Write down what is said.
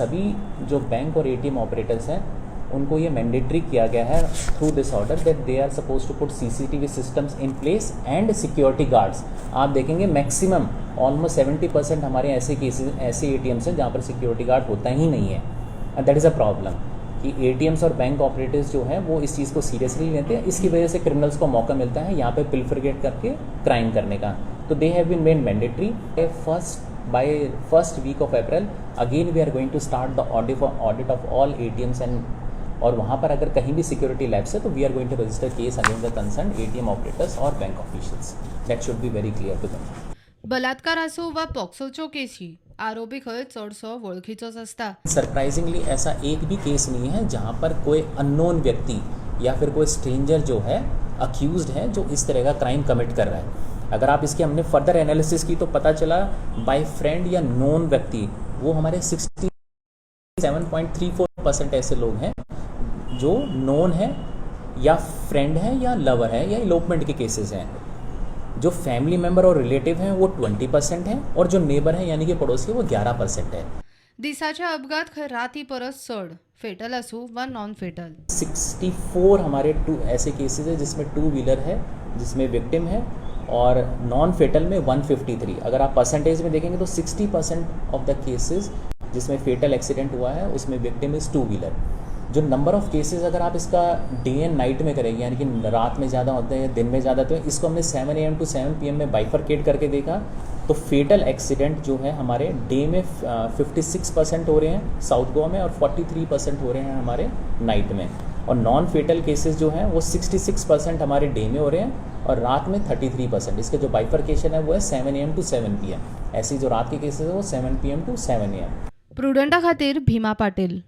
सभी जो बैंक और एटीएम ऑपरेटर्स हैं उनको ये मैंडेटरी किया गया है through this order that they are suppose to put CCTV systems in place and security guards. आप देखेंगे मैक्सिमम ऑलमोस्ट 70% हमारे ऐसे केसेस, ऐसे एटीएम्स हैं जहाँ पर सिक्योरिटी गार्ड होता ही नहीं है। दैट इज़ अ प्रॉब्लम कि एटीएम्स और बैंक ऑपरेटर्स जो हैं वो इस चीज़ को सीरियसली लेते हैं। इसकी वजह से क्रिमिनल्स को मौका मिलता है यहाँ पे पिलफरगेट करके क्राइम करने का। तो they have been made mandatory by first week of April. Again we are going to start the audit of all ATMs and, और वहाँ पर अगर कहीं भी सिक्योरिटी लैप्स है तो we are going to register case against the concern ATM operators और bank officials. That should be very clear to them. बलात्कार आसूं वा पॉक्सोच्यो केसी आरोपी खंय चडसो वळखीचोच आसता। सरप्राइजिंगली ऐसा एक भी केस नहीं है जहाँ पर कोई अननोन व्यक्ति या फिर कोई स्ट्रेंजर जो है अक्यूज्ड है जो इस तरह का क्राइम कमिट कर रहा है। अगर आप इसके हमने फर्दर एनालिसिस की तो पता चला बाय फ्रेंड या नोन व्यक्ति वो हमारे 67.34% ऐसे लोग हैं जो नोन है या फ्रेंड है या लवर है या इलोपमेंट के केसेस हैं। जो फैमिली मेम्बर और रिलेटिव हैं वो 20% हैं और जो नेबर हैं यानी कि पड़ोसी वो 11% है। दिसाचे अपघात खंय राती परस चड फेटल आसूं वा नॉन फेटल। 64 हमारे ऐसे केसेस है जिसमें 2 व्हीलर है जिसमें विक्टिम है, और नॉन फेटल में 153। अगर आप परसेंटेज में देखेंगे तो 60% ऑफ द केसेस जिसमें फेटल एक्सीडेंट हुआ है उसमें विक्टिम इज़ 2 व्हीलर। जो नंबर ऑफ केसेस अगर आप इसका डे एंड नाइट में करेंगे यानी कि रात में ज़्यादा होते हैं या दिन में ज़्यादा, तो इसको हमने 7 AM to 7 PM में बाइफरकेट करके देखा तो फेटल एक्सीडेंट जो है हमारे डे में 56% हो रहे हैं साउथ गोवा में और 43% हो रहे हैं हमारे नाइट में, और नॉन फेटल केसेस जो हैं वो 66% हमारे डे में हो रहे हैं और रात में 33%। इसका जो बाइफरकेशन है वो है 7 AM to 7 PM। ऐसी जो रात के केसेस है वो 7 PM to 7 AM। प्रुडंटा खातीर भीमा पाटील।